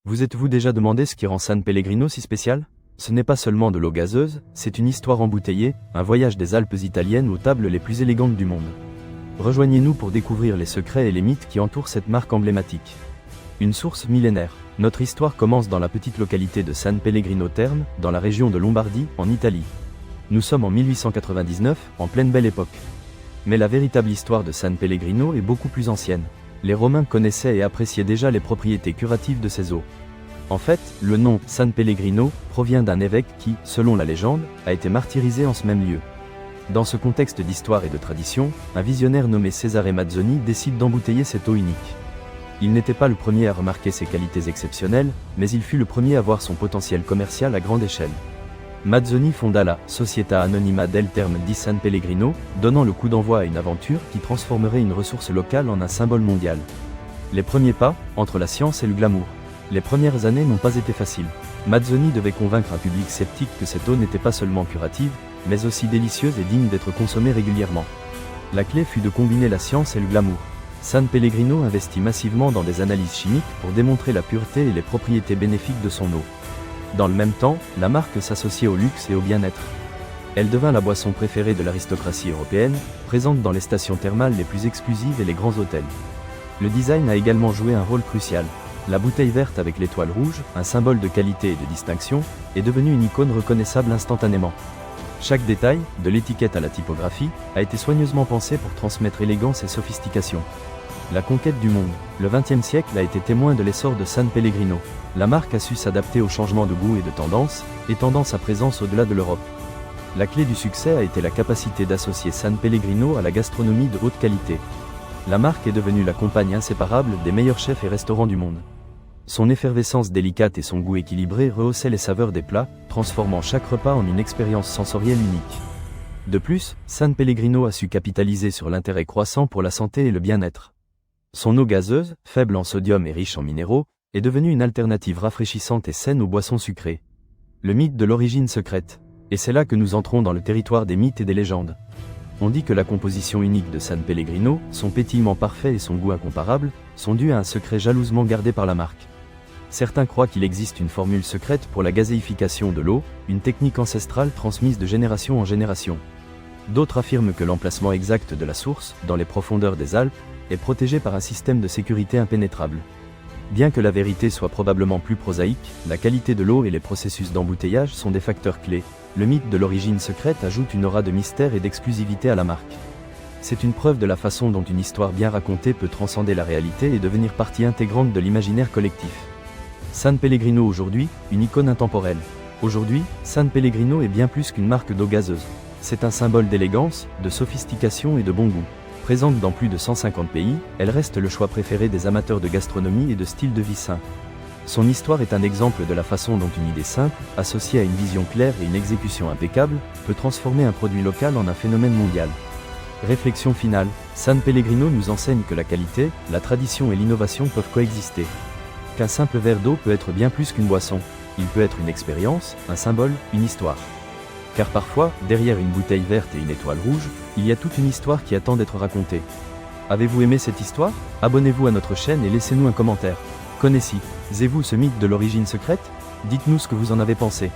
Vous êtes-vous déjà demandé ce qui rend San Pellegrino si spécial? Ce n'est pas seulement de l'eau gazeuse, c'est une histoire embouteillée, un voyage des Alpes italiennes aux tables les plus élégantes du monde. Rejoignez-nous pour découvrir les secrets et les mythes qui entourent cette marque emblématique. Une source millénaire. Notre histoire commence dans la petite localité de San Pellegrino Terme, dans la région de Lombardie, en Italie. Nous sommes en 1899, en pleine belle époque. Mais la véritable histoire de San Pellegrino est beaucoup plus ancienne. Les Romains connaissaient et appréciaient déjà les propriétés curatives de ces eaux. En fait, le nom San Pellegrino provient d'un évêque qui, selon la légende, a été martyrisé en ce même lieu. Dans ce contexte d'histoire et de tradition, un visionnaire nommé Cesare Mazzoni décide d'embouteiller cette eau unique. Il n'était pas le premier à remarquer ses qualités exceptionnelles, mais il fut le premier à voir son potentiel commercial à grande échelle. Mazzoni fonda la Società Anonima del Terme di San Pellegrino, donnant le coup d'envoi à une aventure qui transformerait une ressource locale en un symbole mondial. Les premiers pas, entre la science et le glamour. Les premières années n'ont pas été faciles. Mazzoni devait convaincre un public sceptique que cette eau n'était pas seulement curative, mais aussi délicieuse et digne d'être consommée régulièrement. La clé fut de combiner la science et le glamour. San Pellegrino investit massivement dans des analyses chimiques pour démontrer la pureté et les propriétés bénéfiques de son eau. Dans le même temps, la marque s'associait au luxe et au bien-être. Elle devint la boisson préférée de l'aristocratie européenne, présente dans les stations thermales les plus exclusives et les grands hôtels. Le design a également joué un rôle crucial. La bouteille verte avec l'étoile rouge, un symbole de qualité et de distinction, est devenue une icône reconnaissable instantanément. Chaque détail, de l'étiquette à la typographie, a été soigneusement pensé pour transmettre élégance et sophistication. La conquête du monde. Le XXe siècle a été témoin de l'essor de San Pellegrino. La marque a su s'adapter aux changements de goût et de tendance, étendant sa présence au-delà de l'Europe. La clé du succès a été la capacité d'associer San Pellegrino à la gastronomie de haute qualité. La marque est devenue la compagne inséparable des meilleurs chefs et restaurants du monde. Son effervescence délicate et son goût équilibré rehaussaient les saveurs des plats, transformant chaque repas en une expérience sensorielle unique. De plus, San Pellegrino a su capitaliser sur l'intérêt croissant pour la santé et le bien-être. Son eau gazeuse, faible en sodium et riche en minéraux, est devenue une alternative rafraîchissante et saine aux boissons sucrées. Le mythe de l'origine secrète. Et c'est là que nous entrons dans le territoire des mythes et des légendes. On dit que la composition unique de San Pellegrino, son pétillement parfait et son goût incomparable, sont dus à un secret jalousement gardé par la marque. Certains croient qu'il existe une formule secrète pour la gazéification de l'eau, une technique ancestrale transmise de génération en génération. D'autres affirment que l'emplacement exact de la source, dans les profondeurs des Alpes, est protégé par un système de sécurité impénétrable. Bien que la vérité soit probablement plus prosaïque, la qualité de l'eau et les processus d'embouteillage sont des facteurs clés. Le mythe de l'origine secrète ajoute une aura de mystère et d'exclusivité à la marque. C'est une preuve de la façon dont une histoire bien racontée peut transcender la réalité et devenir partie intégrante de l'imaginaire collectif. San Pellegrino aujourd'hui, une icône intemporelle. Aujourd'hui, San Pellegrino est bien plus qu'une marque d'eau gazeuse. C'est un symbole d'élégance, de sophistication et de bon goût. Présente dans plus de 150 pays, elle reste le choix préféré des amateurs de gastronomie et de style de vie sain. Son histoire est un exemple de la façon dont une idée simple, associée à une vision claire et une exécution impeccable, peut transformer un produit local en un phénomène mondial. Réflexion finale, San Pellegrino nous enseigne que la qualité, la tradition et l'innovation peuvent coexister. Qu'un simple verre d'eau peut être bien plus qu'une boisson. Il peut être une expérience, un symbole, une histoire. Car parfois, derrière une bouteille verte et une étoile rouge, il y a toute une histoire qui attend d'être racontée. Avez-vous aimé cette histoire? Abonnez-vous à notre chaîne et laissez-nous un commentaire. Connaissez-vous ce mythe de l'origine secrète? Dites-nous ce que vous en avez pensé.